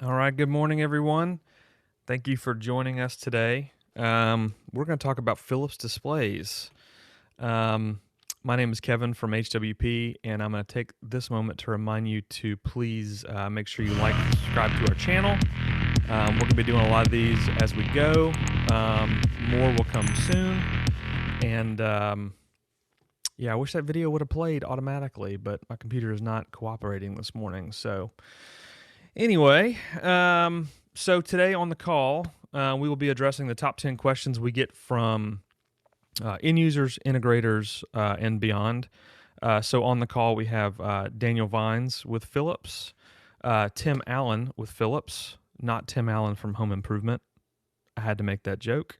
All right. Good morning, everyone. Thank you for joining us today. We're going to talk about Philips displays. Um, my name is Kevin from HWP, and I'm going to take this moment to remind you to please make sure you like and subscribe to our channel. We're going to be doing a lot of these as we go. More will come soon. And yeah, I wish that video would have played automatically, but my computer is not cooperating this morning. So anyway, so today on the call, we will be addressing the top 10 questions we get from end users, integrators, and beyond. So on the call, we have Daniel Vines with Philips, Tim Allen with Philips, not Tim Allen from Home Improvement. I had to make that joke.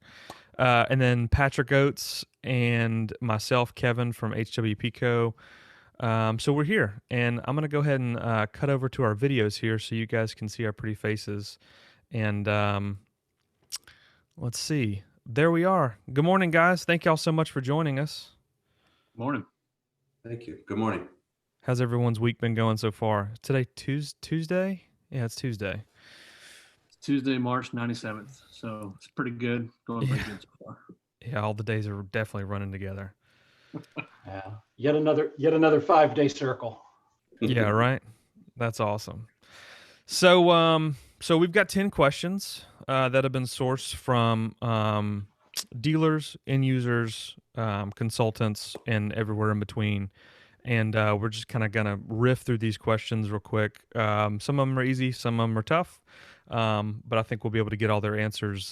And then Patrick Oates and myself, Kevin from HWP Co. So we're here, and I'm going to go ahead and cut over to our videos here so you guys can see our pretty faces. And let's see. There we are. Good morning, guys. Thank y'all so much for joining us. Morning. Thank you. Good morning. How's everyone's week been going so far? Today, Tuesday? Yeah, it's Tuesday. It's Tuesday, March 97th. So it's pretty good. Going pretty good so far. Yeah, all the days are definitely running together. Yeah, yet another 5-day circle. Yeah, right. That's awesome. So, so we've got 10 questions that have been sourced from dealers, end users, consultants, and everywhere in between. And we're just kind of gonna riff through these questions real quick. Some of them are easy, some of them are tough, but I think we'll be able to get all their answers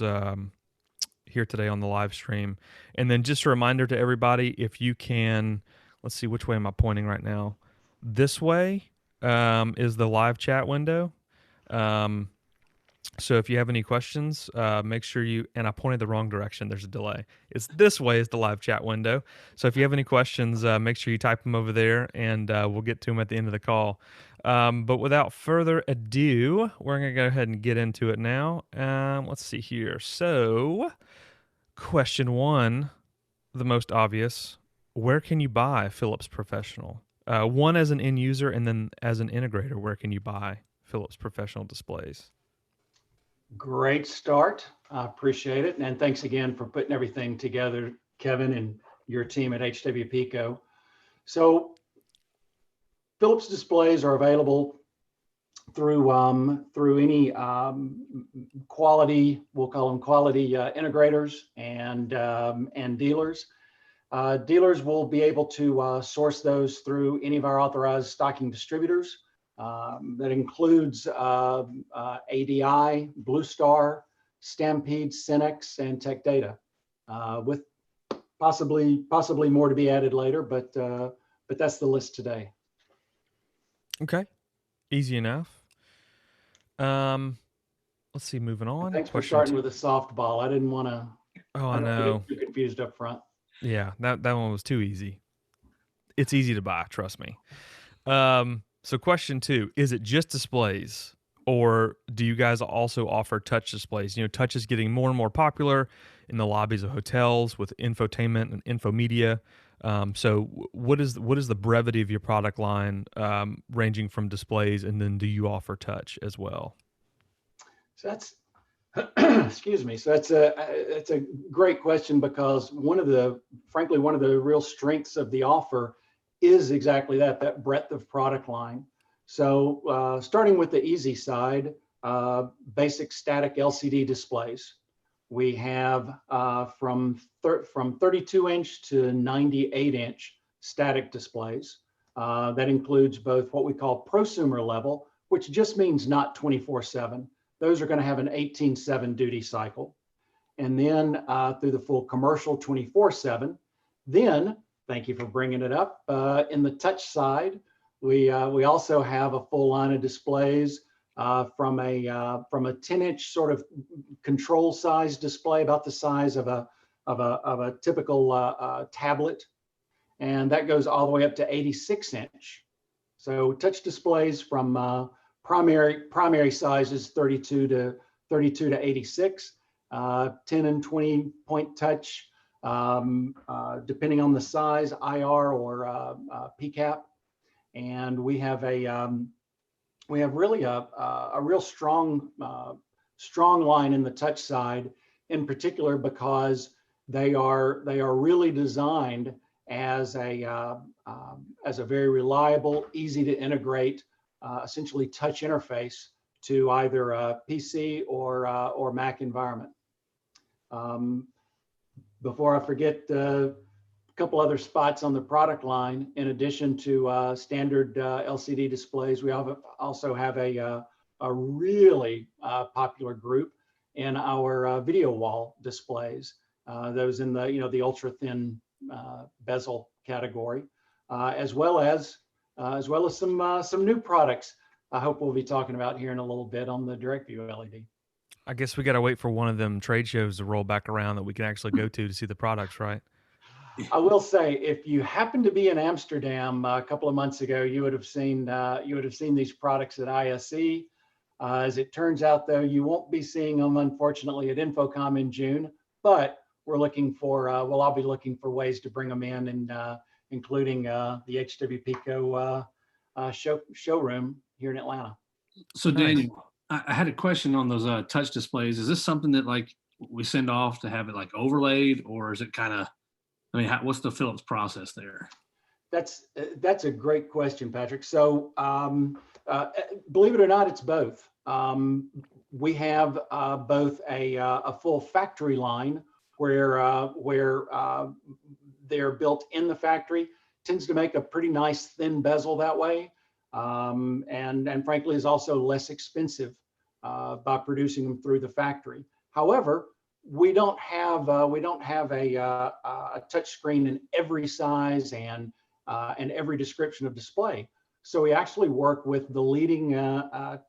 here today on the live stream. And then just a reminder to everybody, if you can, let's see, which way am I pointing right now? This way is the live chat window. So if you have any questions, make sure you, and I pointed the wrong direction, there's a delay. It's this way is the live chat window. So if you have any questions, make sure you type them over there, and we'll get to them at the end of the call. But without further ado, we're going to go ahead and get into it now. Let's see here. So question one, the most obvious, where can you buy Philips Professional? One as an end user, and then as an integrator, where can you buy Philips Professional displays? Great start. I appreciate it. And thanks again for putting everything together, Kevin, and your team at HWP Co. So Philips displays are available through any quality, we'll call them quality integrators and dealers. Dealers will be able to source those through any of our authorized stocking distributors. That includes ADI, Blue Star, Stampede, Cenex, and Tech Data, with possibly more to be added later, but that's the list today. Okay, easy enough. Let's see, moving on. Thanks for starting with a softball. I didn't want to. Oh, I know. Get too confused up front. Yeah, that one was too easy. It's easy to buy, trust me. So question two, is it just displays, or do you guys also offer touch displays? You know, touch is getting more and more popular in the lobbies of hotels with infotainment and infomedia. So what is the brevity of your product line, ranging from displays, and then do you offer touch as well? So that's excuse me. So that's a great question, because frankly one of the real strengths of the offer is exactly that breadth of product line. So starting with the easy side, basic static LCD displays. We have from 32-inch to 98-inch static displays. That includes both what we call prosumer level, which just means not 24/7. Those are going to have an 18/7 duty cycle. And then through the full commercial 24/7. Then, thank you for bringing it up, in the touch side, we also have a full line of displays from a 10-inch sort of control size display, about the size of a typical tablet, and that goes all the way up to 86-inch. So touch displays from primary sizes 32 to 86, 10 and 20 point touch, depending on the size, IR or PCAP. And we have we have really a real strong line in the touch side, in particular because they are really designed as a very reliable, easy to integrate, essentially touch interface to either a PC or Mac environment. Before I forget, a couple other spots on the product line. In addition to standard LCD displays, we also have a really popular group in our video wall displays. Those in the the ultra thin bezel category, as well as some new products. I hope we'll be talking about here in a little bit on the direct view LED. I guess we got to wait for one of them trade shows to roll back around that we can actually go to see the products, right? I will say, if you happen to be in Amsterdam a couple of months ago, you would have seen these products at ISE. As it turns out, though, you won't be seeing them, unfortunately, at Infocom in June. But we're looking for we'll all be looking for ways to bring them in, and including the HWPCO showroom here in Atlanta. So Nice. Daniel, I had a question on those touch displays. Is this something that like we send off to have it like overlaid, or is it kind of, I mean, what's the Philips process there? That's a great question, Patrick. So believe it or not, it's both. We have both a full factory line where they're built in the factory. Tends to make a pretty nice thin bezel that way, and frankly is also less expensive by producing them through the factory. However, we don't have a touch screen in every size and every description of display. So we actually work with the leading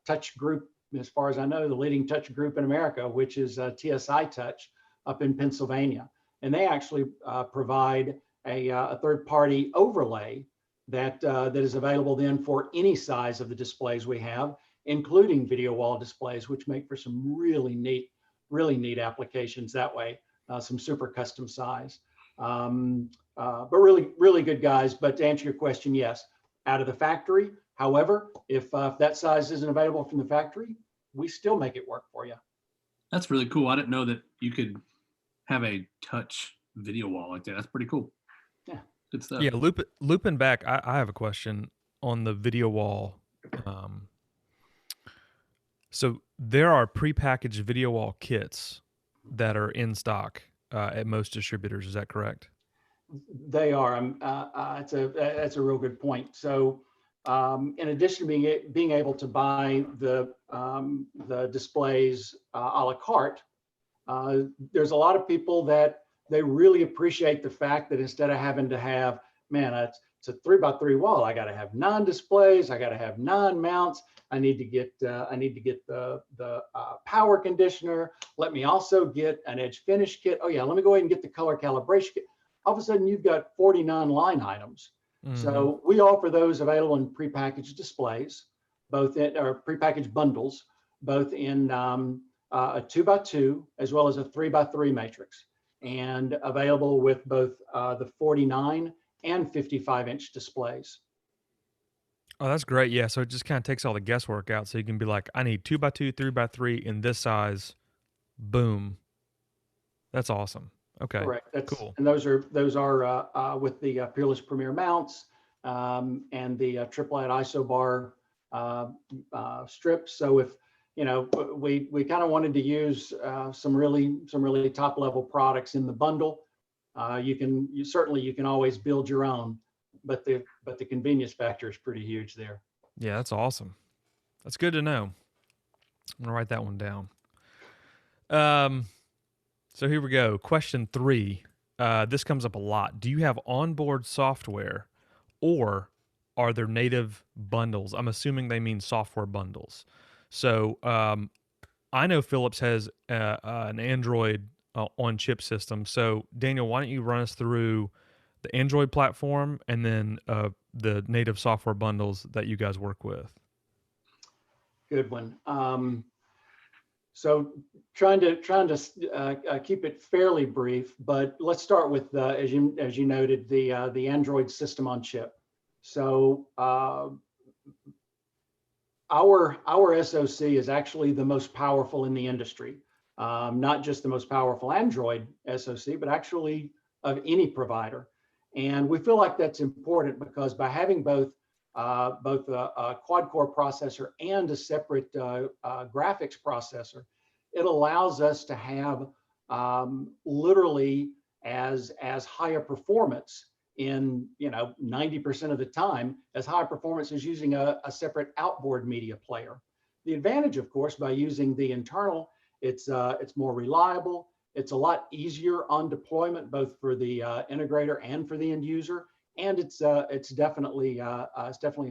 touch group, as far as I know, the leading touch group in America, which is TSI Touch up in Pennsylvania. And they actually provide a third-party overlay that is available then for any size of the displays we have, including video wall displays, which make for some really neat applications that way, some super custom size. But really good guys. But to answer your question, yes, out of the factory. However, if that size isn't available from the factory, we still make it work for you. That's really cool. I didn't know that you could have a touch video wall like that. That's pretty cool. Yeah. Good stuff. Yeah, looping back, I have a question on the video wall. So there are prepackaged video wall kits that are in stock at most distributors. Is that correct? They are. That's a real good point. So, in addition to being able to buy the displays a la carte, there's a lot of people that they really appreciate the fact that instead of having to have, man, it's a 3x3 wall, I got to have 9 displays, I got to have 9 mounts. I need to get the power conditioner. Let me also get an edge finish kit. Oh yeah, let me go ahead and get the color calibration kit. All of a sudden, you've got 49 line items. Mm-hmm. So we offer those available in prepackaged displays, both in or prepackaged bundles, both in a 2x2 as well as a 3x3 matrix, and available with both the 49 and 55-inch displays. Oh, that's great. Yeah, so it just kind of takes all the guesswork out. So you can be like, I need 2x2, 3x3 in this size. Boom. That's awesome. Okay. Correct. That's cool. And those are with the Peerless Premier mounts and the triplet isobar strips. So if we kind of wanted to use some really top level products in the bundle, you can always build your own, but the convenience factor is pretty huge there. Yeah, that's awesome. That's good to know. I'm gonna write that one down. So here we go. Question 3. This comes up a lot. Do you have onboard software, or are there native bundles? I'm assuming they mean software bundles. So I know Philips has an Android on-chip system. So Daniel, why don't you run us through the Android platform and then the native software bundles that you guys work with? Good one. So trying to keep it fairly brief, but let's start with as you noted, the Android system on chip. So our SoC is actually the most powerful in the industry. Not just the most powerful Android SoC, but actually of any provider. And we feel like that's important because by having both a quad-core processor and a separate graphics processor, it allows us to have literally as high a performance in 90% of the time as high performance as using a separate outboard media player. The advantage, of course, by using the internal, it's more reliable. It's a lot easier on deployment, both for the integrator and for the end user, and it's definitely a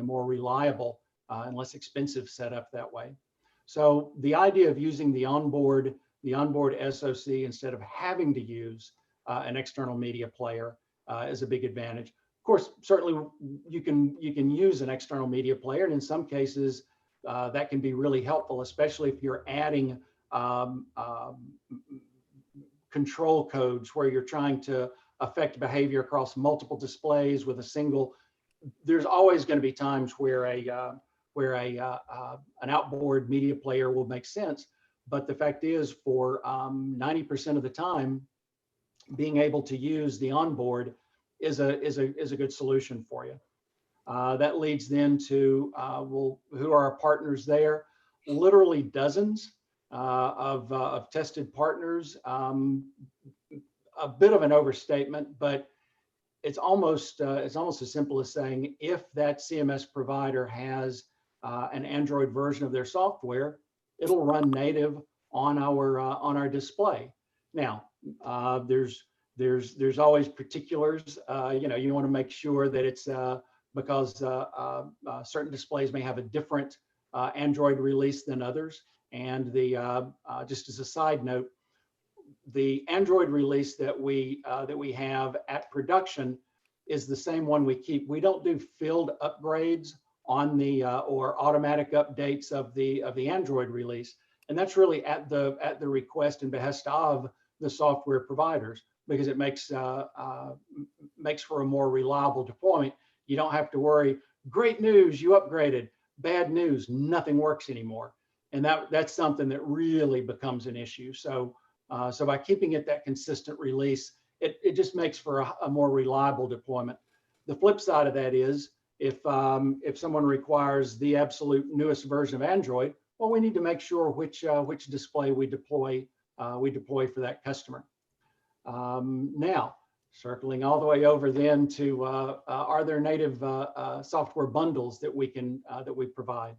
more reliable and less expensive setup that way. So the idea of using the onboard SoC instead of having to use an external media player is a big advantage. Of course, certainly you can use an external media player, and in some cases that can be really helpful, especially if you're adding control codes where you're trying to affect behavior across multiple displays with a single. There's always going to be times where an outboard media player will make sense, but the fact is, for 90% of the time, being able to use the onboard is a good solution for you. That leads then to who are our partners there? Literally dozens of tested partners. A bit of an overstatement, but it's almost as simple as saying if that CMS provider has an Android version of their software, it'll run native on our display. Now, there's always particulars. You want to make sure that it's because certain displays may have a different Android release than others. And just as a side note, the Android release that we have at production is the same one we keep. We don't do field upgrades on the or automatic updates of the Android release, and that's really at the request and behest of the software providers, because it makes for a more reliable deployment. You don't have to worry. Great news, you upgraded. Bad news, nothing works anymore, and that's something that really becomes an issue. So by keeping it that consistent release, it just makes for a more reliable deployment. The flip side of that is if someone requires the absolute newest version of Android, well, we need to make sure which display we deploy for that customer. Now, circling all the way over then to are there native software bundles that we provide?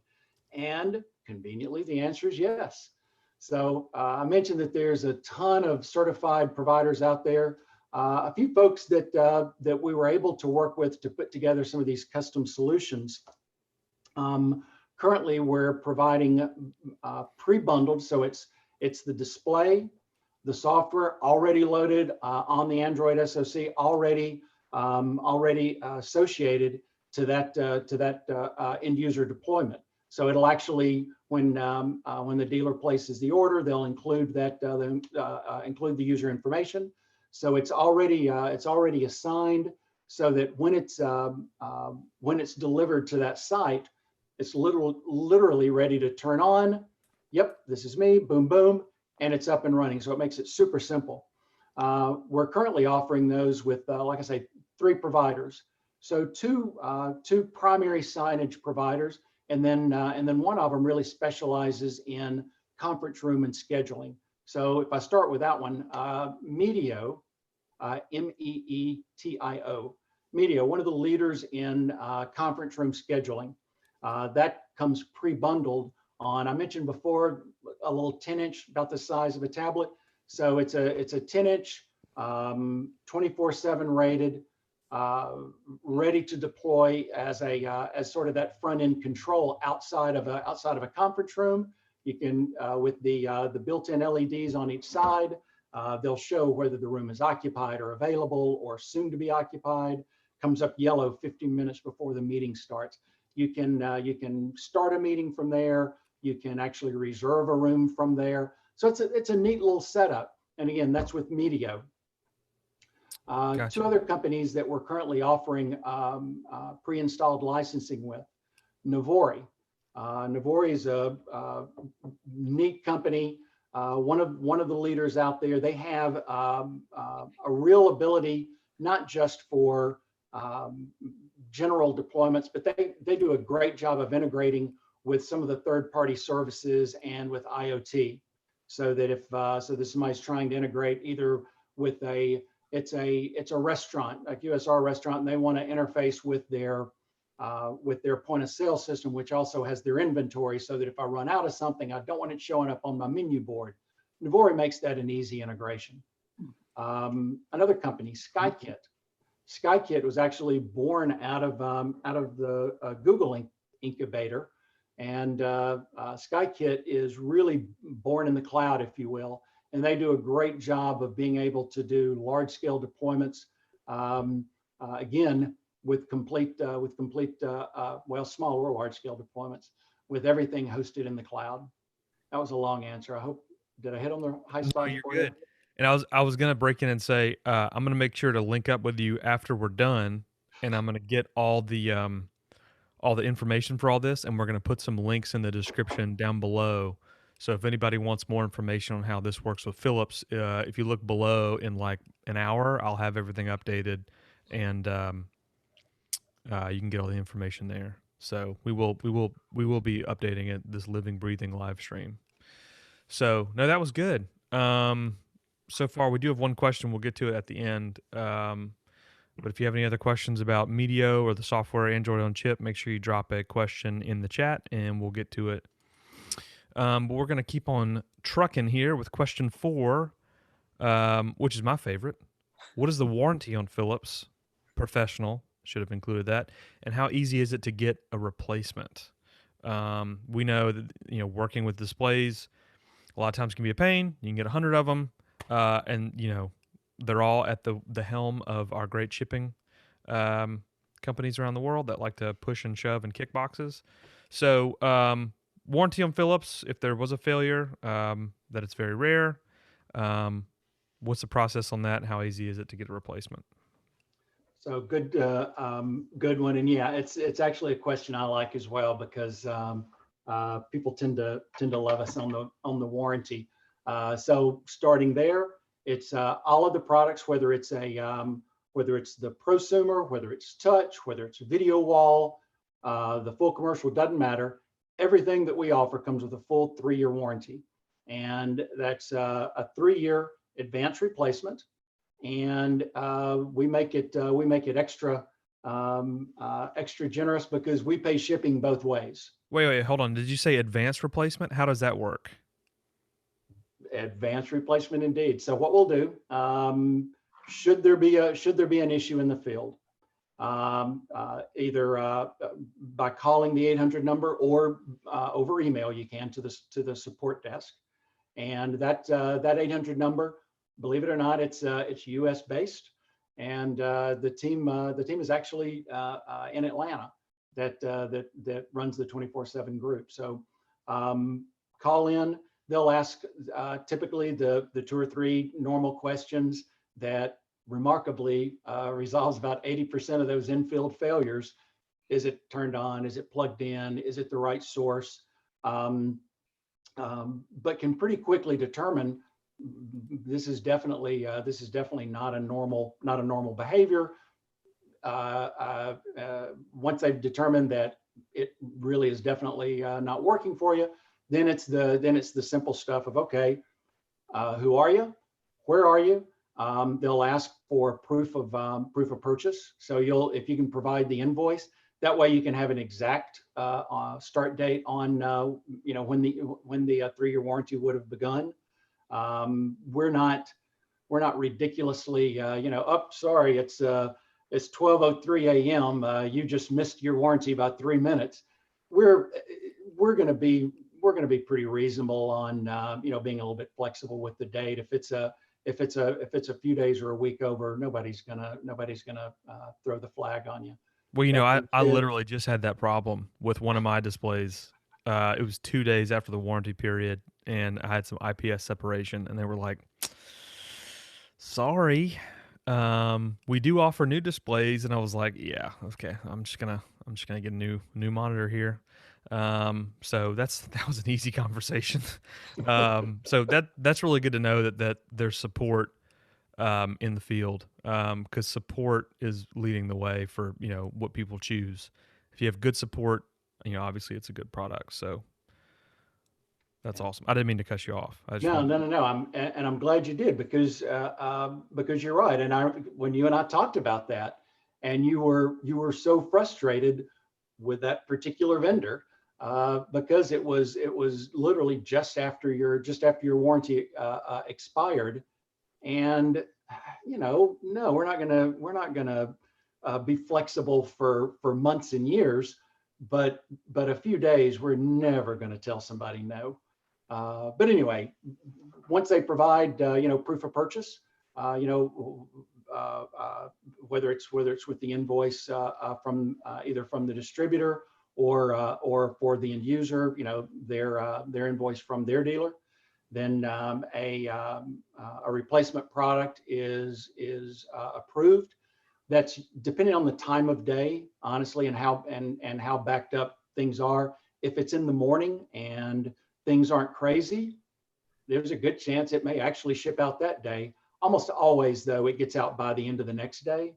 And conveniently, the answer is yes. So I mentioned that there's a ton of certified providers out there. A few folks that we were able to work with to put together some of these custom solutions. Currently, we're providing pre-bundled, so it's the display, the software already loaded on the Android SoC, already associated to that end user deployment. So it'll actually, when the dealer places the order, they'll include include the user information. So it's already assigned, so that when it's delivered to that site, it's literally ready to turn on. Yep, this is me. Boom, boom, and it's up and running. So it makes it super simple. We're currently offering those with, like I say, 3 providers. So two primary signage providers. And then one of them really specializes in conference room and scheduling. So if I start with that one, Meetio, Meetio, Meetio, one of the leaders in conference room scheduling. That comes pre-bundled on, I mentioned before, a little 10-inch, about the size of a tablet. So it's a 10-inch, 24/7 rated, ready to deploy as sort of that front end control outside of a conference room. You can with the built-in LEDs on each side, they'll show whether the room is occupied or available or soon to be occupied. Comes up yellow 15 minutes before the meeting starts. You can start a meeting from there. You can actually reserve a room from there. So it's a neat little setup. And again, that's with Meetio. Gotcha. 2 other companies that we're currently offering pre-installed licensing with. Navori. Navori is a neat company. One of the leaders out there. They have a real ability, not just for general deployments, but they do a great job of integrating with some of the third-party services and with IoT, so that if somebody's trying to integrate either with it's a restaurant, a QSR restaurant, and they want to interface with their point of sale system, which also has their inventory, so that if I run out of something, I don't want it showing up on my menu board. Navori makes that an easy integration. Another company, SkyKit. SkyKit was actually born out of the Google incubator, and SkyKit is really born in the cloud, if you will, and they do a great job of being able to do large-scale deployments. Again, with complete well, small or large-scale deployments, with everything hosted in the cloud. That was a long answer. I hope, did I hit on the high No, spot you're for good. And I was gonna break in and say I'm gonna make sure to link up with you after we're done, and I'm gonna get all the information for all this, and we're gonna put some links in the description down below. So if anybody wants more information on how this works with Philips, if you look below in like an hour, I'll have everything updated, and you can get all the information there. So we will be updating it, this living, breathing live stream. So no, that was good. So far we do have one question. We'll get to it at the end. But if you have any other questions about Medio or the software Android on chip, make sure you drop a question in the chat and we'll get to it. But we're going to keep on trucking here with question 4, which is my favorite. What is the warranty on Philips Professional? Should have included that. And how easy is it to get a replacement? We know that working with displays a lot of times can be a pain. You can get 100 of them, and they're all at the helm of our great shipping companies around the world that like to push and shove and kick boxes. So warranty on Philips, if there was a failure, that it's very rare. What's the process on that? And how easy is it to get a replacement? So good, good one. And yeah, it's actually a question I like as well, because people tend to love us on the warranty. So starting there, it's all of the products, whether it's the prosumer, whether it's touch, whether it's a video wall, the full commercial, doesn't matter. Everything that we offer comes with a full 3-year warranty, and that's a 3-year advanced replacement. And we make it extra generous because we pay shipping both ways. Wait, hold on. Did you say advanced replacement? How does that work? Advanced replacement, indeed. So what we'll do, should there be an issue in the field, either by calling the 800 number or over email, you can to the support desk, and that 800 number, believe it or not, it's U.S. based, and the team is actually in Atlanta that runs the 24/7 group. So call in. They'll ask typically the 2 or 3 normal questions that remarkably resolves about 80% of those in-field failures. Is it turned on? Is it plugged in? Is it the right source? But can pretty quickly determine this is definitely not a normal behavior. Once they've determined that it really is definitely not working for you, then it's the simple stuff of, okay, who are you? Where are you? They'll ask for proof of purchase. So if you can provide the invoice, that way you can have an exact start date on when the 3-year warranty would have begun. We're not ridiculously sorry, it's 12:03 a.m. You just missed your warranty about 3 minutes. We're going to be pretty reasonable on being a little bit flexible with the date. If it's a few days or a week over, nobody's gonna throw the flag on you. Well, I literally just had that problem with one of my displays. It was 2 days after the warranty period, and I had some IPS separation, and they were like, "Sorry, we do offer new displays," and I was like, "Yeah, okay, I'm just gonna get a new monitor here." So that was an easy conversation. So that's really good to know that there's support in the field, because support is leading the way for what people choose. If you have good support, obviously it's a good product. So that's Yeah. awesome. I didn't mean to cut you off. I just No, wanted. no, no, no. I'm glad you did because you're right. And when you and I talked about that, and you were so frustrated with that particular vendor because it was literally just after your warranty expired, and no, we're not gonna be flexible for months and years, but a few days, we're never gonna tell somebody no. But anyway, once they provide, proof of purchase, you know, whether it's with the invoice from either from the distributor or for the end user, their invoice from their dealer, then a replacement product is approved. That's depending on the time of day, honestly, and how backed up things are. If it's in the morning and things aren't crazy, there's a good chance it may actually ship out that day. Almost always, though, it gets out by the end of the next day.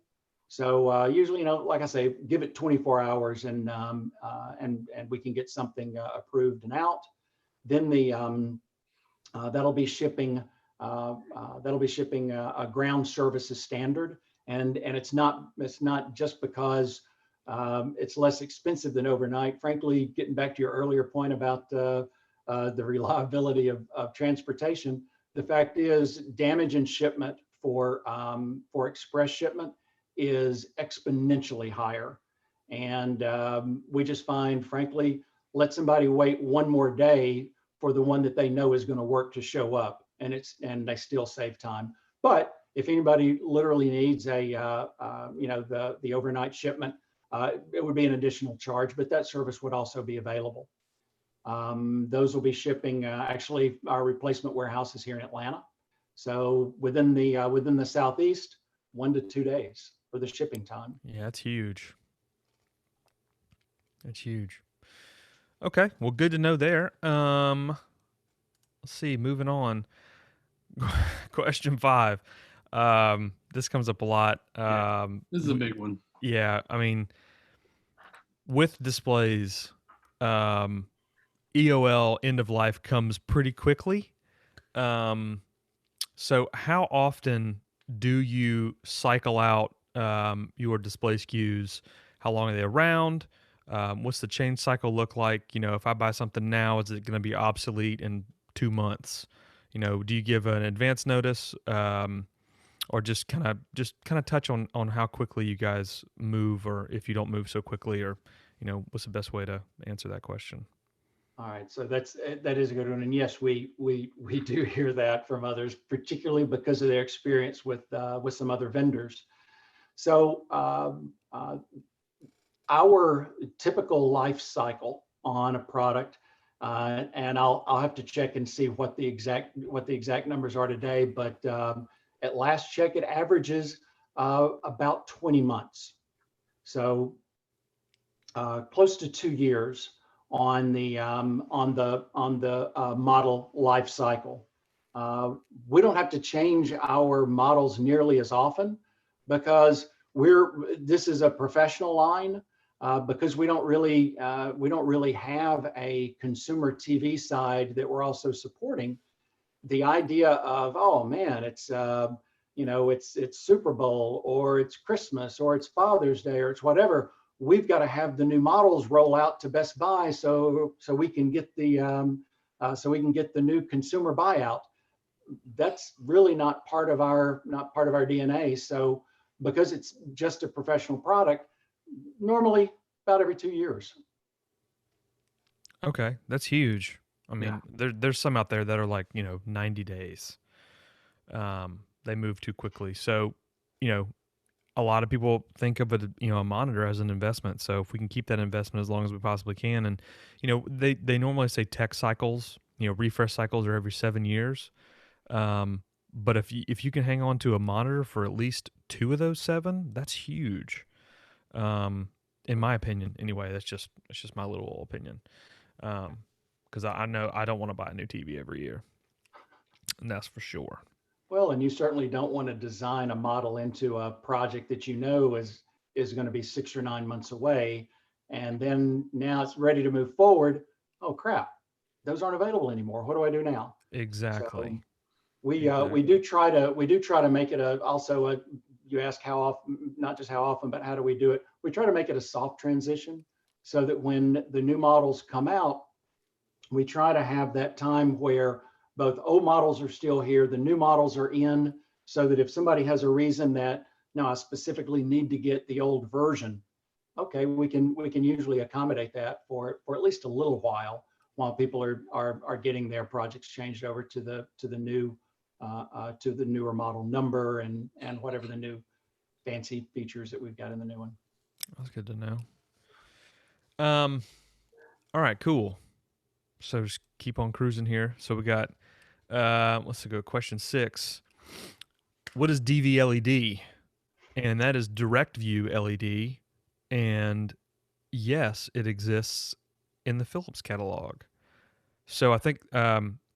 So usually, like I say, give it 24 hours and we can get something approved and out. Then that'll be shipping. A ground services standard, and it's not just because it's less expensive than overnight. Frankly, getting back to your earlier point about the reliability of transportation, the fact is damage in shipment for express shipment is exponentially higher, and we just find, frankly, let somebody wait one more day for the one that they know is going to work to show up, and they still save time. But if anybody literally needs the overnight shipment, it would be an additional charge, but that service would also be available. Those will be shipping. Actually, our replacement warehouse is here in Atlanta, so within the Southeast, 1 to 2 days for the shipping time. Yeah, that's huge. That's huge. Okay, well, good to know there. Let's see. Moving on. Question 5. This comes up a lot. This is a big one. Yeah, I mean, with displays, EOL end of life comes pretty quickly. So how often do you cycle out your display SKUs? How long are they around? What's the change cycle look like? If I buy something now, is it going to be obsolete in 2 months? Do you give an advance notice, or just kind of touch on how quickly you guys move, or if you don't move so quickly, or what's the best way to answer that question? All right, so that is a good one, and yes, we do hear that from others, particularly because of their experience with some other vendors. So our typical life cycle on a product, and I'll have to check and see what the exact numbers are today, but at last check, it averages about 20 months. So close to 2 years on the model life cycle. We don't have to change our models nearly as often because this is a professional line, because we don't really have a consumer TV side that we're also supporting. The idea of, oh man, it's Super Bowl, or it's Christmas, or it's Father's Day, or it's whatever. We've got to have the new models roll out to Best Buy so we can get the new consumer buyout. That's really not part of our DNA. So because it's just a professional product, normally about every 2 years. Okay, that's huge. I mean, there's some out there that are like 90 days. They move too quickly. So, a lot of people think of a monitor as an investment. So if we can keep that investment as long as we possibly can, and they normally say tech cycles, refresh cycles are every 7 years. But if you can hang on to a monitor for at least 2 of those 7, that's huge. in my opinion, anyway. It's just my little opinion. Because I know I don't want to buy a new TV every year, and that's for sure. Well, and you certainly don't want to design a model into a project that you know is going to be 6 or 9 months away, and then now it's ready to move forward. Oh crap, those aren't available anymore. What do I do now? So Exactly. we Exactly. do try to make it also a, you ask how often, not just how often, but how do we do it? We try to make it a soft transition so that when the new models come out, we try to have that time where both old models are still here, the new models are in, so that if somebody has a reason that, no, I specifically need to get the old version, okay, we can usually accommodate that for at least a little while people are getting their projects changed over to the new to the newer model number and whatever the new fancy features that we've got in the new one. That's good to know. Um. All right. Cool. So just keep on cruising here. So we got. Let's go. Question 6. What is DVLED? And that is direct view LED. And yes, it exists in the Philips catalog. So I think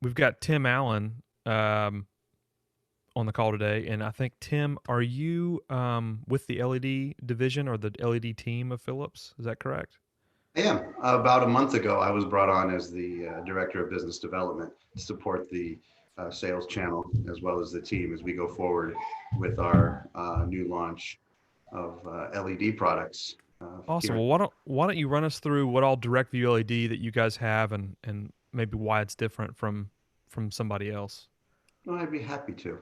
we've got Tim Allen on the call today, and I think Tim, are you with the LED division or the LED team of Philips? Is that correct? I am. About a month ago, I was brought on as the Director of Business Development to support the sales channel as well as the team as we go forward with our new launch of LED products Awesome. here. Well, why don't you run us through what all direct view LED that you guys have, and maybe why it's different from somebody else? Well, I'd be happy to.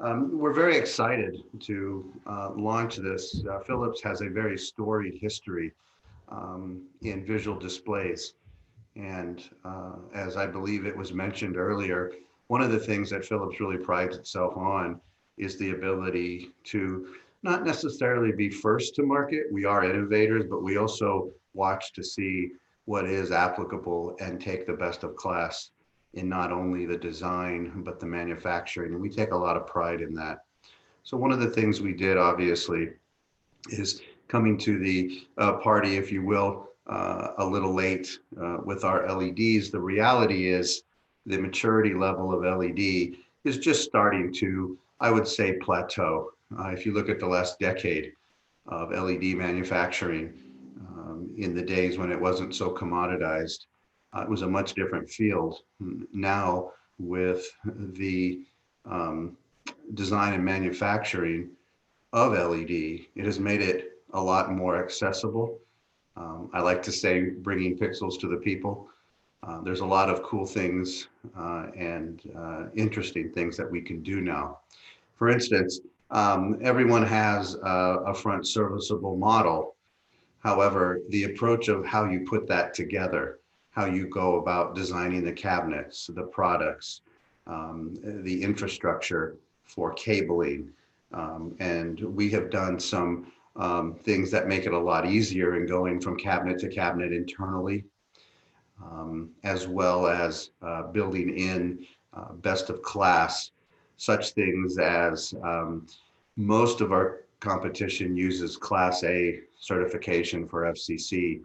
We're very excited to launch this. Philips has a very storied history in visual displays. And as I believe it was mentioned earlier, one of the things that Philips really prides itself on is the ability to not necessarily be first to market. We are innovators, but we also watch to see what is applicable and take the best of class in not only the design, but the manufacturing. And we take a lot of pride in that. So one of the things we did, obviously, is coming to the party, if you will, a little late with our LEDs. The reality is the maturity level of LED is just starting to, I would say, plateau. If you look at the last decade of LED manufacturing, in the days when it wasn't so commoditized, it was a much different field. Now, with the design and manufacturing of LED, it has made it a lot more accessible. I like to say bringing pixels to the people. There's a lot of cool things and interesting things that we can do now. For instance, everyone has a front serviceable model. However, the approach of how you put that together, how you go about designing the cabinets, the products, the infrastructure for cabling, and we have done some things that make it a lot easier in going from cabinet to cabinet internally, as well as building in best of class, such things as most of our competition uses Class A certification for FCC,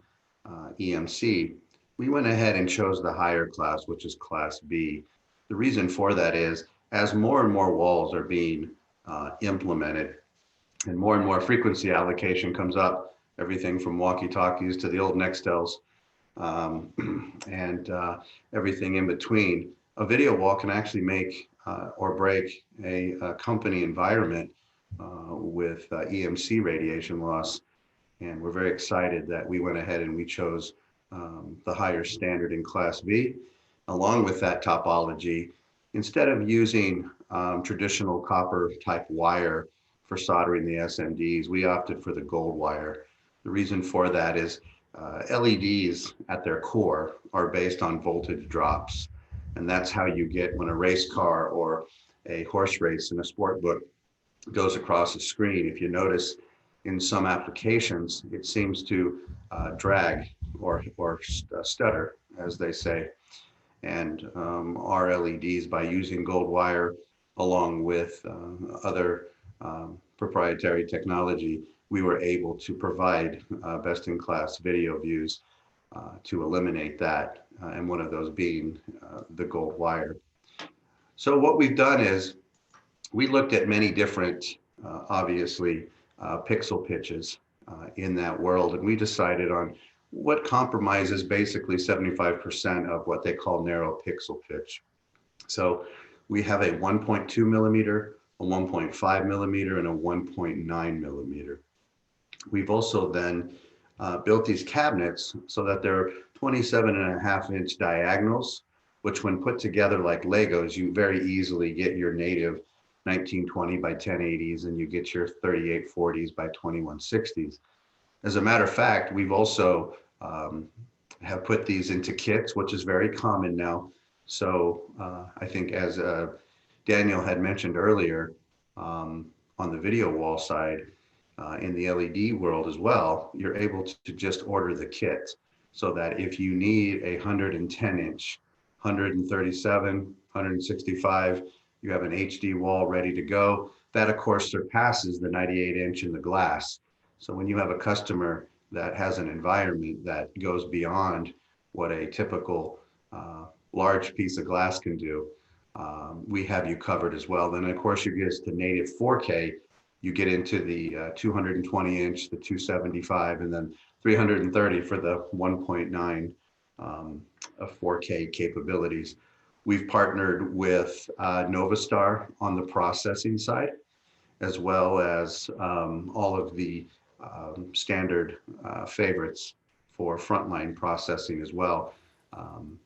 EMC. We went ahead and chose the higher class, which is Class B. The reason for that is as more and more walls are being implemented and more frequency allocation comes up, everything from walkie-talkies to the old Nextels and everything in between, a video wall can actually make or break a company environment with EMC radiation loss. And we're very excited that we went ahead and we chose the higher standard in Class B. Along with that topology, instead of using traditional copper type wire for soldering the SMDs, we opted for the gold wire. The reason for that is LEDs at their core are based on voltage drops. And that's how you get when a race car or a horse race in a sport book goes across the screen. If you notice in some applications, it seems to drag or stutter, as they say. And our LEDs, by using gold wire along with other proprietary technology, we were able to provide best-in-class video views to eliminate that, and one of those being the gold wire. So what we've done is we looked at many different, obviously, pixel pitches in that world, and we decided on what compromises basically 75% of what they call narrow pixel pitch. So we have a 1.2 millimeter, a 1.5 millimeter, and a 1.9 millimeter. We've also then built these cabinets so that they're 27.5-inch diagonals, which when put together like Legos, you very easily get your native 1920 by 1080s, and you get your 3840s by 2160s. As a matter of fact, we've also have put these into kits, which is very common now. So I think as Daniel had mentioned earlier, on the video wall side, in the LED world as well, you're able to just order the kit, so that if you need a 110-inch, 137, 165, you have an HD wall ready to go. That of course surpasses the 98-inch in the glass. So when you have a customer that has an environment that goes beyond what a typical large piece of glass can do, we have you covered as well. Then of course you get to native 4K, you get into the 220-inch, the 275, and then 330 for the 1.9 of 4K capabilities. We've partnered with Novastar on the processing side, as well as all of the standard favorites for frontline processing as well.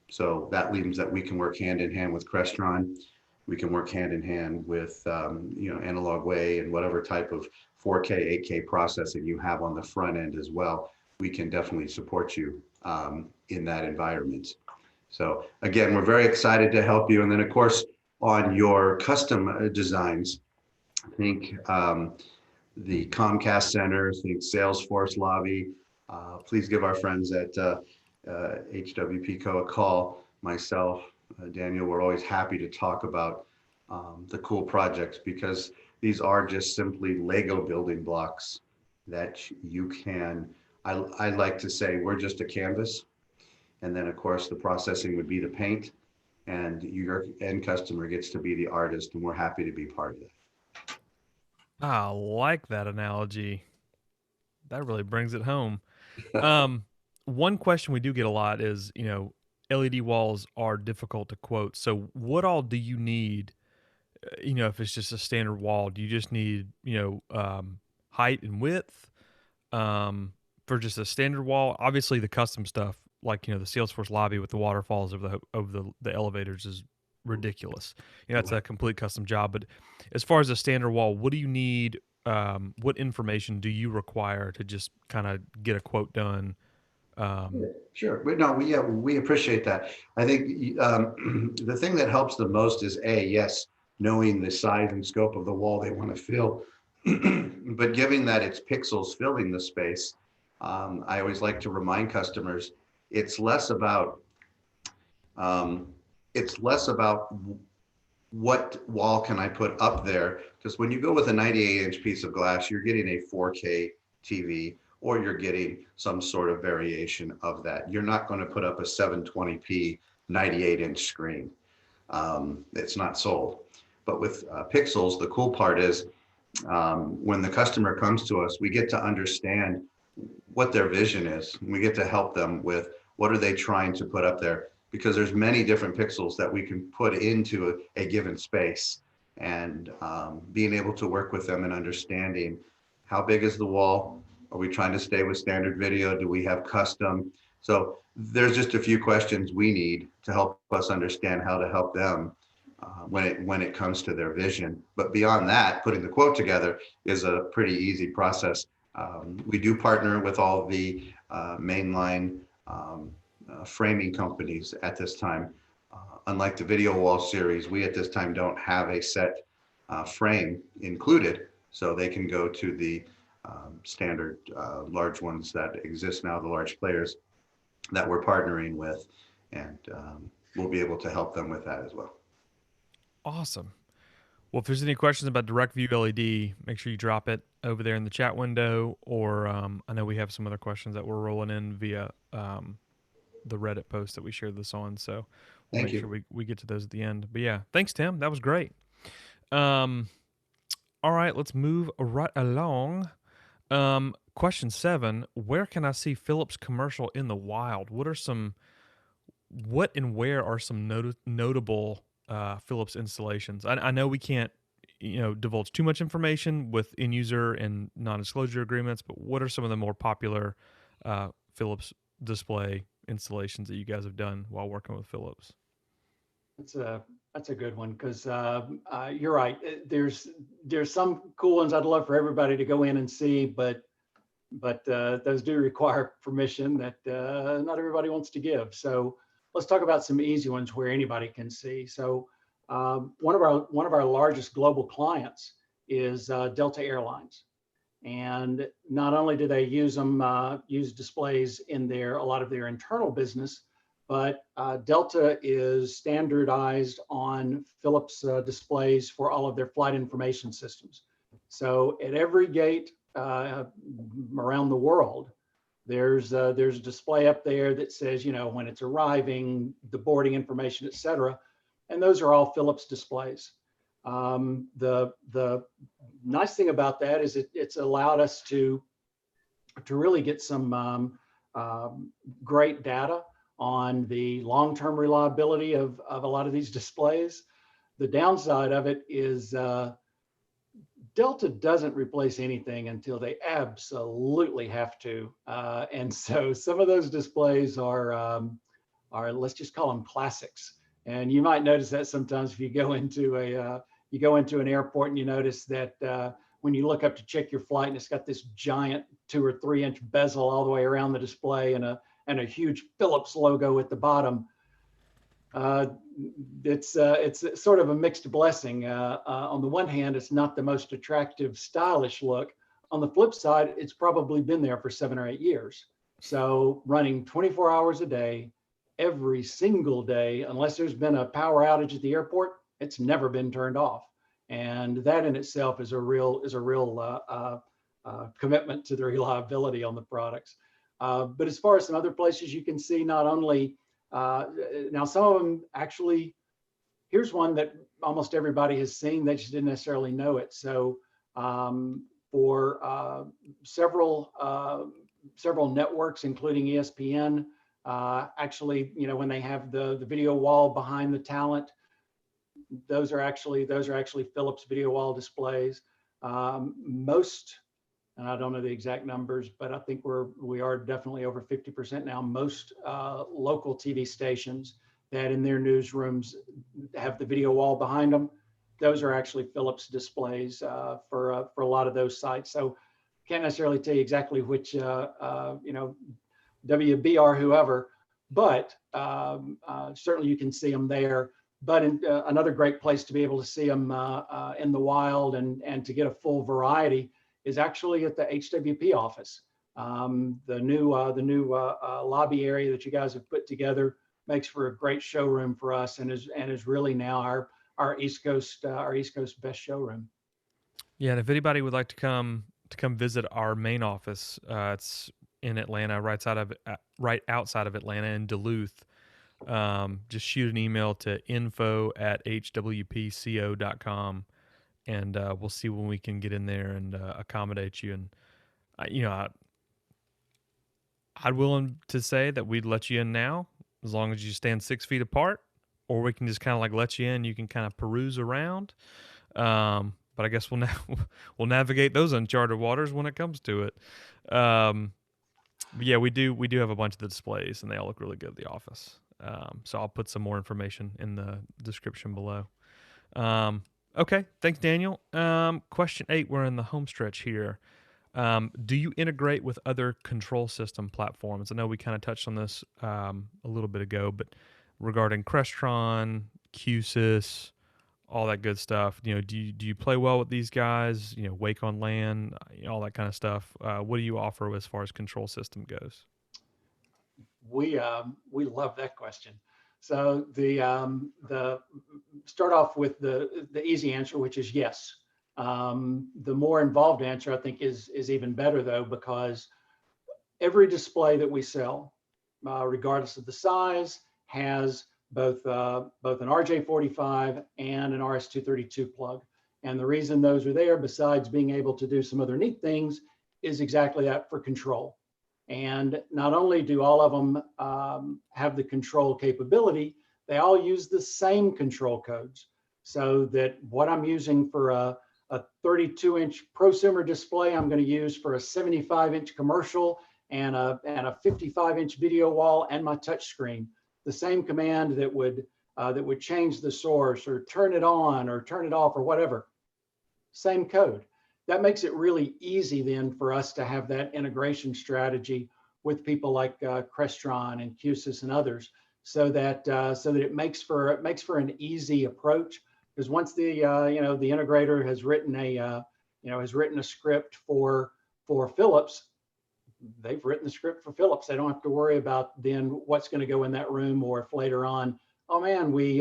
So that means that we can work hand in hand with Crestron. We can work hand in hand with Analog Way and whatever type of 4K, 8K processing you have on the front end as well. We can definitely support you in that environment. So again, we're very excited to help you. And then of course, on your custom designs, I think the Comcast Center, think Salesforce lobby. Please give our friends at HWP Co a call. Myself, Daniel, we're always happy to talk about the cool projects, because these are just simply Lego building blocks that you can, I like to say we're just a canvas. And then of course the processing would be the paint, and your end customer gets to be the artist, and we're happy to be part of that. I like that analogy. That really brings it home. One question we do get a lot is, LED walls are difficult to quote. So what all do you need? If it's just a standard wall, do you just need, height and width for just a standard wall? Obviously the custom stuff, like, the Salesforce lobby with the waterfalls over the elevators is ridiculous. It's a complete custom job. But as far as a standard wall, what do you need? What information do you require to just kind of get a quote done? Sure. We appreciate that. I think the thing that helps the most is yes, knowing the size and scope of the wall they want to fill, but given that it's pixels filling the space, I always like to remind customers it's less about what wall can I put up there, because when you go with a 98-inch piece of glass, you're getting a 4K TV, or you're getting some sort of variation of that. You're not going to put up a 720p 98-inch screen. It's not sold. But with pixels, the cool part is when the customer comes to us, we get to understand what their vision is. We get to help them with what are they trying to put up there, because there's many different pixels that we can put into a given space, and being able to work with them and understanding how big is the wall. Are we trying to stay with standard video? Do we have custom? So there's just a few questions we need to help us understand how to help them when it comes to their vision. But beyond that, putting the quote together is a pretty easy process. We do partner with all the mainline framing companies at this time. Unlike the video wall series, we at this time don't have a set frame included, so they can go to the standard large ones that exist now, the large players that we're partnering with, and we'll be able to help them with that as well. Awesome. Well, if there's any questions about Direct View LED, make sure you drop it over there in the chat window. Or I know we have some other questions that we're rolling in via the Reddit post that we shared this on. So we'll Thank make sure you. we get to those at the end. But yeah, thanks, Tim. That was great. Um, all right, let's move right along. Question 7: where can I see Philips commercial in the wild? What and where are some notable Philips installations? I know we can't, divulge too much information with end user and non-disclosure agreements, but what are some of the more popular Philips display installations that you guys have done while working with Philips? That's a that's a good one because you're right. There's some cool ones I'd love for everybody to go in and see, but those do require permission that not everybody wants to give. So let's talk about some easy ones where anybody can see. So one of our largest global clients is Delta Airlines, and not only do they use them use displays in a lot of their internal business, but Delta is standardized on Philips displays for all of their flight information systems. So at every gate around the world, there's a display up there that says, when it's arriving, the boarding information, et cetera. And those are all Philips displays. The nice thing about that is it's allowed us to really get some great data on the long-term reliability of a lot of these displays. The downside of it is Delta doesn't replace anything until they absolutely have to. And so some of those displays let's just call them classics. And you might notice that sometimes if you go into an airport and you notice that when you look up to check your flight and it's got this giant 2 or 3 inch bezel all the way around the display and a huge Philips logo at the bottom. It's sort of a mixed blessing. On the one hand, it's not the most attractive, stylish look. On the flip side, it's probably been there for 7 or 8 years. So running 24 hours a day, every single day, unless there's been a power outage at the airport, it's never been turned off. And that in itself is a real commitment to the reliability on the products. But as far as some other places you can see, not only now some of them actually, here's one that almost everybody has seen, they just didn't necessarily know it. So for several networks, including ESPN, actually, when they have the video wall behind the talent, those are actually Philips video wall displays. Most, and I don't know the exact numbers, but I think we are definitely over 50% now. Most local TV stations that in their newsrooms have the video wall behind them, those are actually Philips displays for a lot of those sites. So can't necessarily tell you exactly which WBR whoever, but certainly you can see them there. But another great place to be able to see them in the wild and to get a full variety is actually at the HWP office. The new lobby area that you guys have put together makes for a great showroom for us, and is really now our East Coast best showroom. Yeah, and if anybody would like to come visit our main office, it's in Atlanta, right outside of Atlanta in Duluth. Just shoot an email to info@hwpco.com, and we'll see when we can get in there and accommodate you. And I'd willing to say that we'd let you in now, as long as you stand 6 feet apart, or we can just kind of like let you in. You can kind of peruse around. But I guess we'll navigate those uncharted waters when it comes to it. But yeah, we do have a bunch of the displays, and they all look really good at the office. So I'll put some more information in the description below. Okay, thanks, Daniel. Question 8, we're in the home stretch here. Do you integrate with other control system platforms? I know we kind of touched on this a little bit ago, but regarding Crestron, QSys, all that good stuff. Do you play well with these guys? Wake on LAN, all that kind of stuff. What do you offer as far as control system goes? We love that question. So the start off with the easy answer, which is yes. The more involved answer, I think, is even better though, because every display that we sell, regardless of the size, has both an RJ45 and an RS232 plug. And the reason those are there, besides being able to do some other neat things, is exactly that, for control. And not only do all of them have the control capability, they all use the same control codes. So that what I'm using for a 32-inch prosumer display, I'm going to use for a 75-inch commercial and a 55-inch video wall and my touch screen. The same command that would change the source or turn it on or turn it off or whatever. Same code. That makes it really easy then for us to have that integration strategy with people like Crestron and QSys and others, so that it makes for an easy approach. Because once the the integrator has written a script for Philips, they've written the script for Philips. They don't have to worry about then what's going to go in that room, or if later on, oh man, we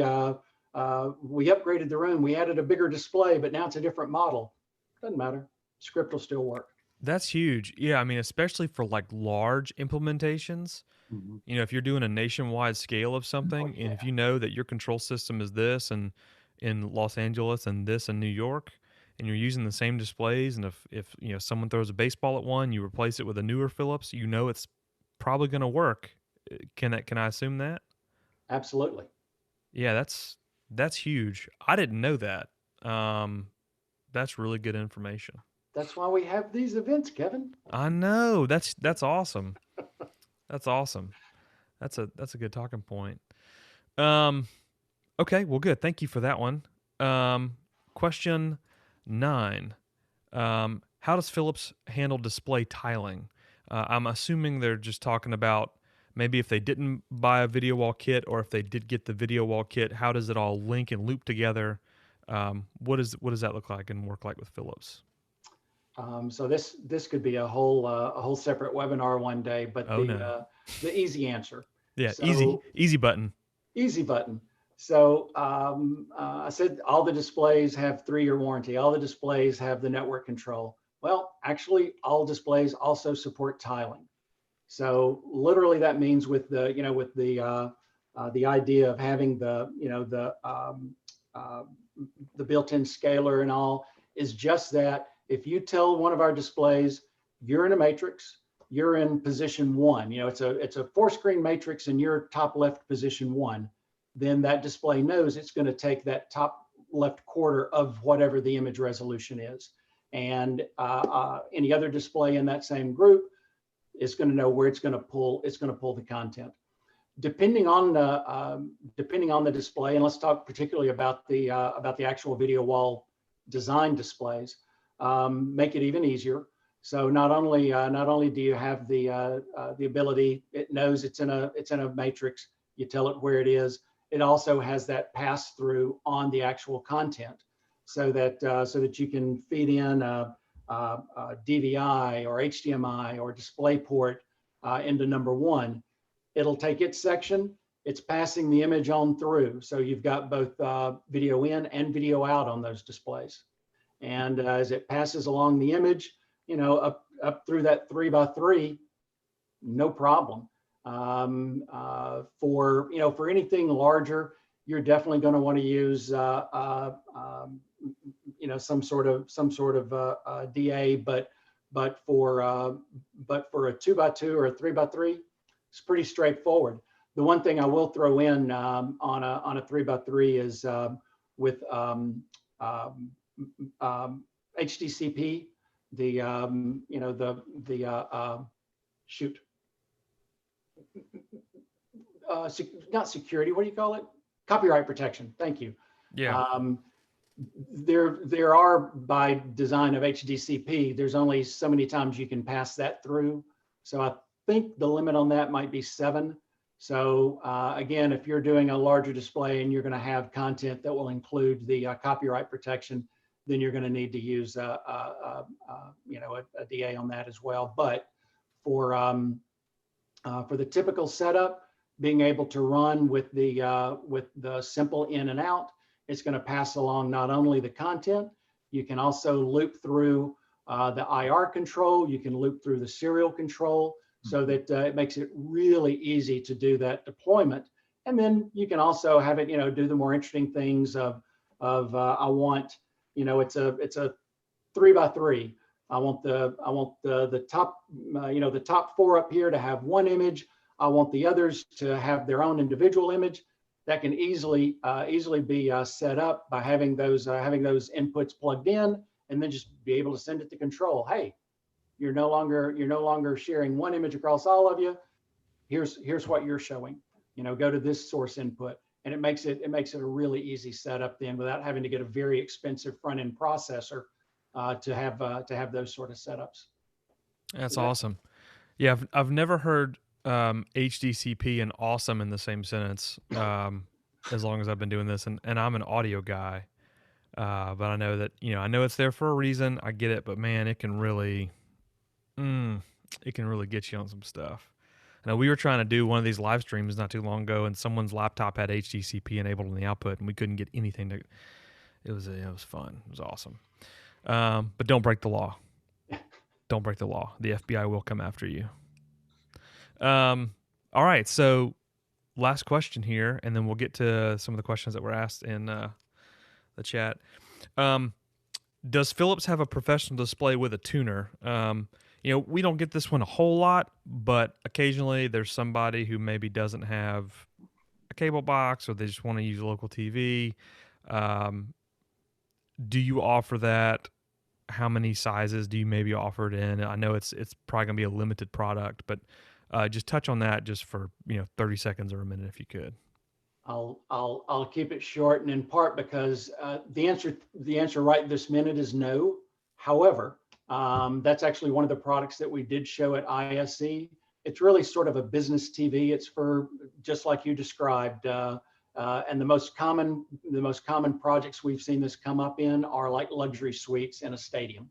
upgraded the room, we added a bigger display, but now it's a different model. Doesn't matter. Script will still work. That's huge. Yeah, I mean, especially for like large implementations. Mhm. You know, if you're doing a nationwide scale of something, and if you know that your control system is this and in Los Angeles and this in New York, and you're using the same displays, and if you know someone throws a baseball at one, you replace it with a newer Philips, you know it's probably going to work. Can I assume that? Absolutely. Yeah, that's huge. I didn't know that. That's really good information. That's why we have these events, Kevin. I know. That's awesome. That's awesome. That's a good talking point. Um, okay, well, good. Thank you for that one. Question 9. How does Philips handle display tiling? I'm assuming they're just talking about maybe if they didn't buy a video wall kit, or if they did get the video wall kit, how does it all link and loop together? What does that look like and work like with Philips? So this could be a whole separate webinar one day, but Oh no. the easy answer. Yeah, So, easy button. easy button. So I said all the displays have 3-year warranty. All the displays have the network control. Well, actually, all displays also support tiling. So literally, that means with the idea of having the built-in scaler and all, is just that if you tell one of our displays you're in a matrix, you're in position 1, it's a 4-screen matrix and you're top left position 1, then that display knows it's going to take that top left quarter of whatever the image resolution is. And any other display in that same group is going to know where it's going to pull the content. Depending on the display, and let's talk particularly about the actual video wall design displays, make it even easier. So not only do you have the ability, it knows it's in a matrix, you tell it where it is. It also has that pass through on the actual content, so that you can feed in a DVI or HDMI or DisplayPort into number 1. It'll take its section, it's passing the image on through. So you've got both video in and video out on those displays. And as it passes along the image, up through that 3x3, no problem. For anything larger, you're definitely going to want to use some sort of DA, but for a 2x2 or a 3x3, it's pretty straightforward. The one thing I will throw in on a 3x3 is with HDCP, not security, what do you call it? Copyright protection. Thank you. Yeah. There are, by design of HDCP, there's only so many times you can pass that through. So I think the limit on that might be 7. So again, if you're doing a larger display and you're going to have content that will include the copyright protection, then you're going to need to use a DA on that as well. But for the typical setup, being able to run with the simple in and out. It's going to pass along not only the content, you can also loop through the IR control, you can loop through the serial control, so that it makes it really easy to do that deployment. And then you can also have it, do the more interesting things of I want, it's a 3x3. I want the top, the top 4 up here to have one image. I want the others to have their own individual image. That can easily be set up by having those inputs plugged in, and then just be able to send it to control. Hey, you're no longer sharing one image across all of you. Here's what you're showing. Go to this source input, and it makes it a really easy setup then, without having to get a very expensive front end processor to have those sort of setups. That's awesome. Yeah, I've never heard HDCP and awesome in the same sentence as long as I've been doing this, and I'm an audio guy, but I know that I know it's there for a reason. I get it, but man, it can really get you on some stuff. Now, we were trying to do one of these live streams not too long ago, and someone's laptop had HDCP enabled in the output, and we couldn't get anything to. It was fun. It was awesome. But don't break the law. Don't break the law. The FBI will come after you. All right. So, last question here, and then we'll get to some of the questions that were asked in the chat. Does Philips have a professional display with a tuner? We don't get this one a whole lot, but occasionally there's somebody who maybe doesn't have a cable box, or they just want to use local TV. Do you offer that? How many sizes do you maybe offer it in? I know it's probably gonna be a limited product, but just touch on that just for 30 seconds or a minute if you could. I'll keep it short, and in part because the answer right this minute is no. However, that's actually one of the products that we did show at ISE. It's really sort of a business TV. It's for, just like you described, and the most common projects we've seen this come up in are like luxury suites in a stadium,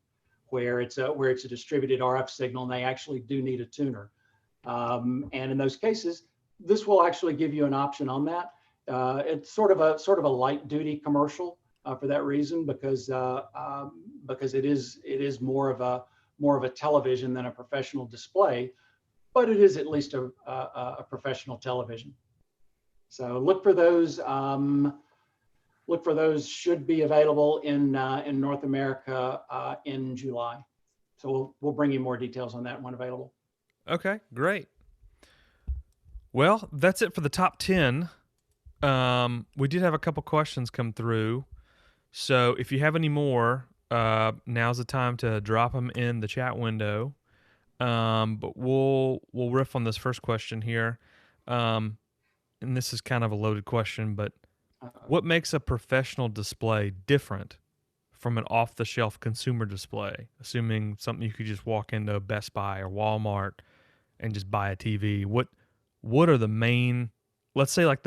where it's a distributed RF signal, and they actually do need a tuner. And in those cases, this will actually give you an option on that. It's sort of a light duty commercial for that reason, because it is more of a television than a professional display, but it is at least a professional television. So look for those. Look for those. Should be available in North America in July. So we'll bring you more details on that when available. Okay, great. Well, that's it for the top 10. We did have a couple questions come through. So if you have any more, now's the time to drop them in the chat window. But we'll riff on this first question here. And this is kind of a loaded question, but what makes a professional display different from an off-the-shelf consumer display? Assuming something you could just walk into Best Buy or Walmart and just buy a TV. What are the main, let's say like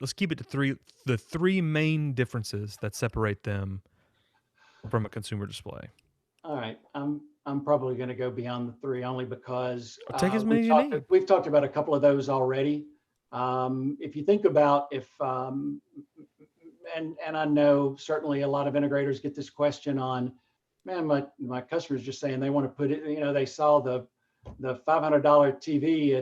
let's keep it to the three main differences that separate them from a consumer display? All right. I'm probably going to go beyond the 3 only because take as many as you need. We've talked about a couple of those already. If you think about and I know certainly a lot of integrators get this question on, man, my customers just saying they want to put it, they saw the $500 TV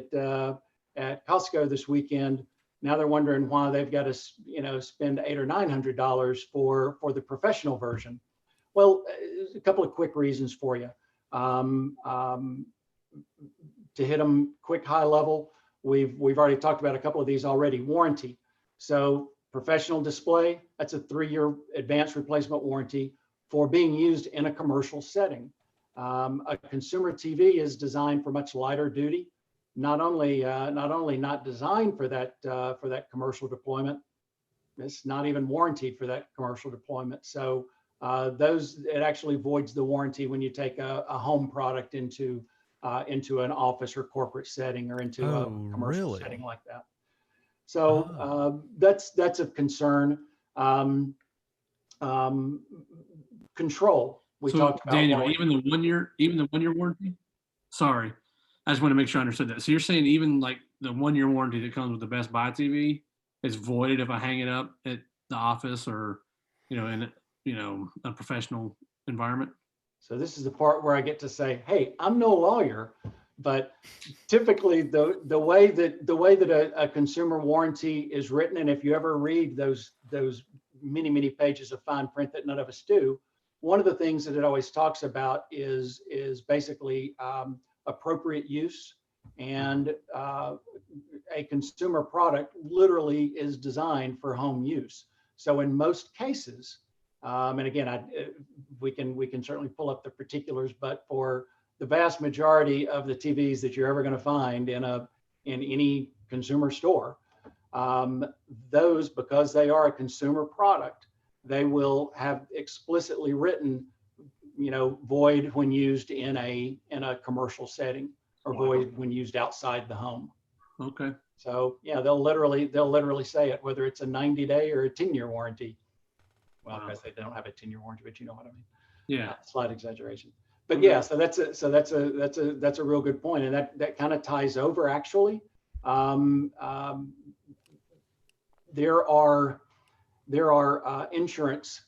at Costco this weekend. Now they're wondering why they've got to, spend $800 or $900 for the professional version. Well, a couple of quick reasons for you. To hit them quick, high level, we've already talked about a couple of these already. Warranty. So professional display, that's a 3-year advanced replacement warranty for being used in a commercial setting. A consumer TV is designed for much lighter duty. Not only not designed for that commercial deployment, it's not even warranted for that commercial deployment. So it actually voids the warranty when you take a home product into an office or corporate setting or into a commercial setting like that. So that's of concern. Control. We talked about Daniel, even the 1 year warranty. Sorry, I just want to make sure I understood that. So you're saying even like the 1 year warranty that comes with the Best Buy TV is voided if I hang it up at the office or, in a professional environment? So this is the part where I get to say, hey, I'm no lawyer, but typically the way that a consumer warranty is written, and if you ever read those many pages of fine print that none of us do, one of the things that it always talks about is basically appropriate use, and a consumer product literally is designed for home use. So in most cases, and again, we can certainly pull up the particulars, but for the vast majority of the TVs that you're ever going to find in any consumer store, those, because they are a consumer product, they will have explicitly written, void when used in a commercial setting, or void when used outside the home. Okay. So yeah, they'll literally say it, whether it's a 90-day or a 10-year warranty. Well, Wow. because they don't have a 10-year warranty, but you know what I mean. Yeah. Slight exaggeration. But yeah, so that's a real good point, and that kind of ties over actually. There are insurance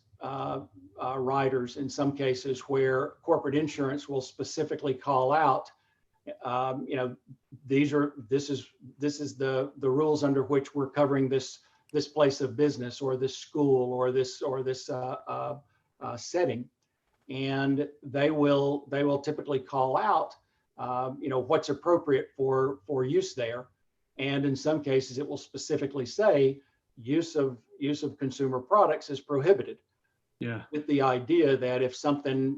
riders in some cases where corporate insurance will specifically call out, this is the rules under which we're covering this place of business, or this school, or this setting, and they will typically call out what's appropriate for use there, and in some cases it will specifically say use of consumer products is prohibited. Yeah. With the idea that if something,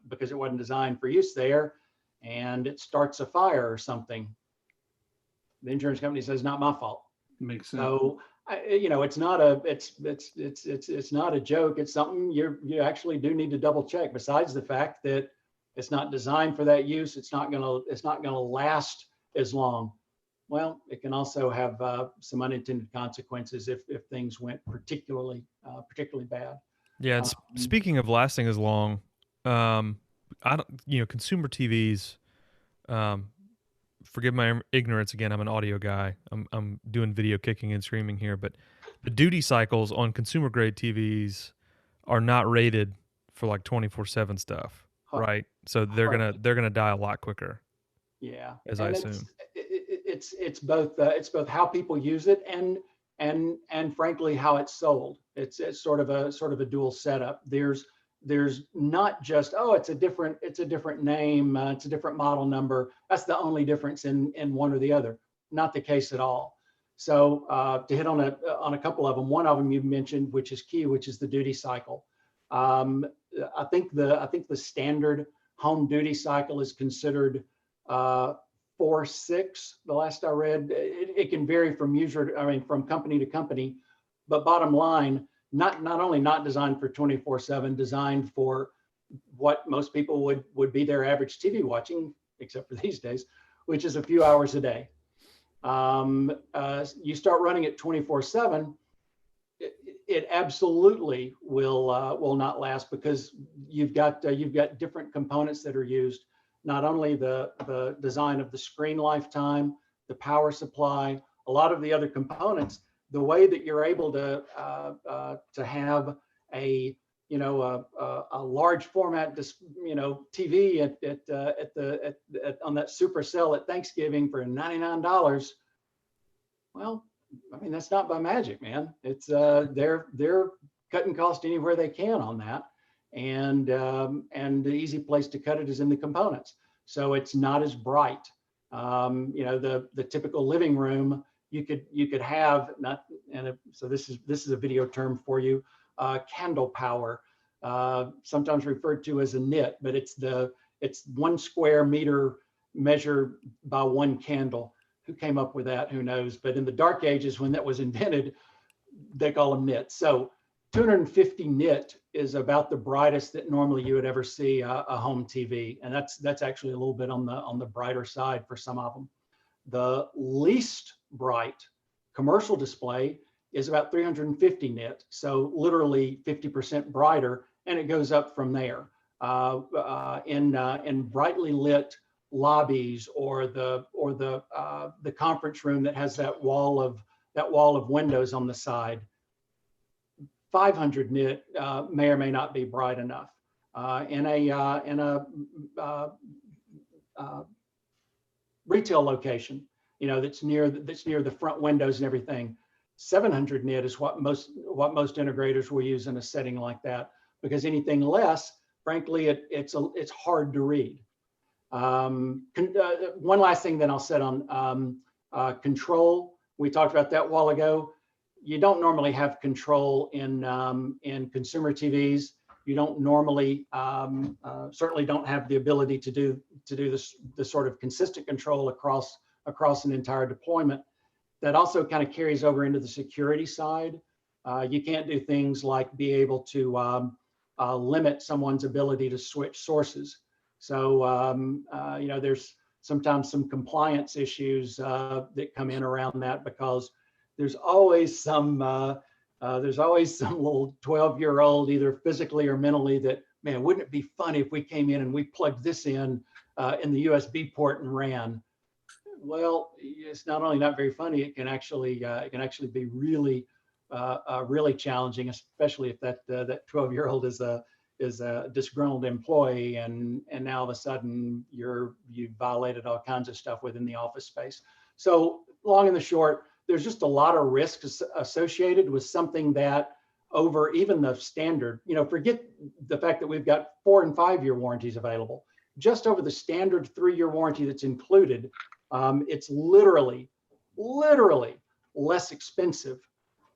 because it wasn't designed for use there, and it starts a fire or something, the insurance company says, not my fault. Makes sense. So, it's not a joke. It's something you actually do need to double check. Besides the fact that it's not designed for that use, it's not gonna last as long. Well, it can also have some unintended consequences if things went particularly bad. Yeah, and speaking of lasting as long, I don't, consumer TVs. Forgive my ignorance again. I'm an audio guy. I'm doing video kicking and screaming here, but the duty cycles on consumer grade TVs are not rated for like 24/7 stuff, right? So they're gonna die a lot quicker. Yeah, as I assume. It's both how people use it and frankly how it's sold. It's sort of a dual setup. There's not just, oh, it's a different name, it's a different model number. That's the only difference in one or the other. Not the case at all. So to hit on a couple of them, one of them you mentioned, which is key, which is the duty cycle. I think the standard home duty cycle is considered 4-6. The last I read, it can vary from company to company, but bottom line, not only not designed for 24/7, designed for what most people would be their average TV watching, except for these days, which is a few hours a day. You start running it 24/7, it absolutely will not last, because you've got different components that are used. Not only the design of the screen lifetime, the power supply, a lot of the other components. The way that you're able to have a large format TV on that Supercell at Thanksgiving for $99. Well, I mean, that's not by magic, man. It's they're cutting cost anywhere they can on that, and the easy place to cut it is in the components. So it's not as bright. The typical living room, you could have not, so this is a video term for you, candle power, sometimes referred to as a nit, but it's 1 square meter measured by 1 candle. Who came up with that? Who knows? But in the dark ages, when that was invented, they call them nits. So 250 nit is about the brightest that normally you would ever see a home TV, and that's actually a little bit on the brighter side for some of them. The least bright commercial display is about 350 nit, so literally 50% brighter, and it goes up from there. In brightly lit lobbies or the conference room that has that wall of windows on the side. 500 nit may or may not be bright enough. In a retail location, that's near the front windows and everything, 700 nit is what most integrators will use in a setting like that, because anything less, frankly, it's hard to read. One last thing then I'll set on control. We talked about that a while ago. You don't normally have control in consumer TVs. You don't normally, certainly don't have the ability to do this sort of consistent control across an entire deployment. That also kind of carries over into the security side. You can't do things like be able to limit someone's ability to switch sources. So, there's sometimes some compliance issues that come in around that, because there's always some little 12-year-old, either physically or mentally, that, man, wouldn't it be funny if we came in and we plugged this in the USB port and ran? Well, it's not only not very funny, it can actually be really really challenging, especially if that 12-year-old is a disgruntled employee, and now all of a sudden you've violated all kinds of stuff within the office space. So long and the short, there's just a lot of risks associated with something that, over even the standard, forget the fact that we've got 4- and 5-year warranties available. Just over the standard 3-year warranty that's included, it's literally less expensive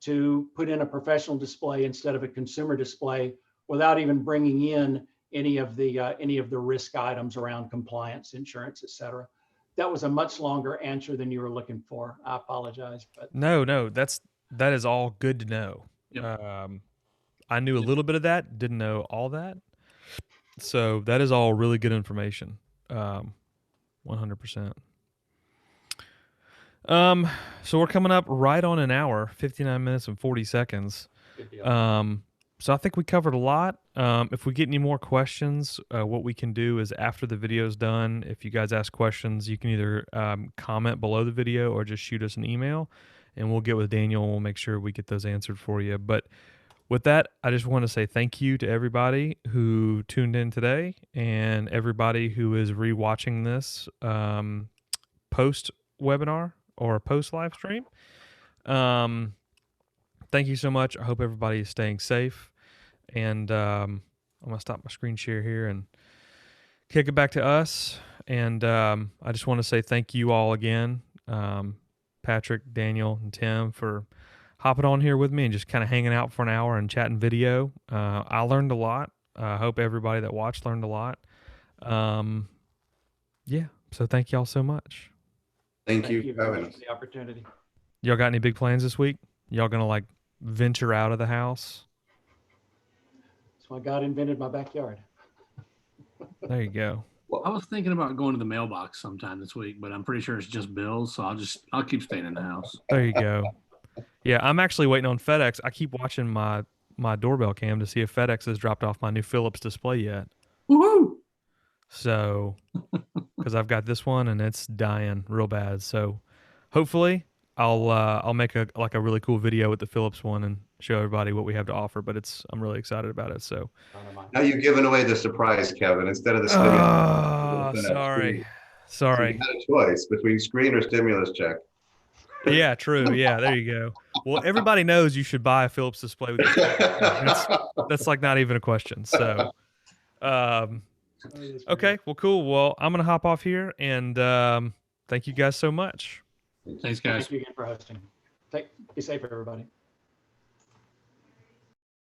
to put in a professional display instead of a consumer display, without even bringing in any of the risk items around compliance, insurance, et cetera. That was a much longer answer than you were looking for. I apologize, but No, that is all good to know. Yep. I knew a little bit of that, didn't know all that. So that is all really good information. 100%. So we're coming up right on an hour, 59 minutes and 40 seconds. good deal. So I think we covered a lot. If we get any more questions, what we can do is, after the video is done, if you guys ask questions, you can either comment below the video or just shoot us an email, and we'll get with Daniel and we'll make sure we get those answered for you. But with that, I just want to say thank you to everybody who tuned in today, and everybody who is rewatching this post webinar or post live stream. Thank you so much. I hope everybody is staying safe. And I'm going to stop my screen share here and kick it back to us. And I just want to say thank you all again, Patrick, Daniel, and Tim, for hopping on here with me and just kind of hanging out for an hour and chatting video. I learned a lot. I hope everybody that watched learned a lot. Yeah, so thank y'all so much. Thank you for very having much us. for the opportunity. Y'all got any big plans this week? Y'all going to venture out of the house? That's why God invented my backyard. There you go. I was thinking about going to the mailbox sometime this week, but I'm pretty sure it's just bills, so I'll keep staying in the house. There you go. Yeah, I'm actually waiting on FedEx. I keep watching my doorbell cam to see if FedEx has dropped off my new Philips display yet. Woohoo! So, because I've got this one and it's dying real bad. So, hopefully, I'll make a really cool video with the Philips one and show everybody what we have to offer. But I'm really excited about it. So, Now you've given away the surprise, Kevin, instead of the stimulus. sorry. So you had a choice between screen or stimulus check. Yeah, true. Yeah, there you go. Well, everybody knows you should buy a Philips display with that's not even a question. So, okay, well, cool. Well, I'm gonna hop off here, and thank you guys so much. Thanks, guys. Thank you again for hosting. Be safe, everybody.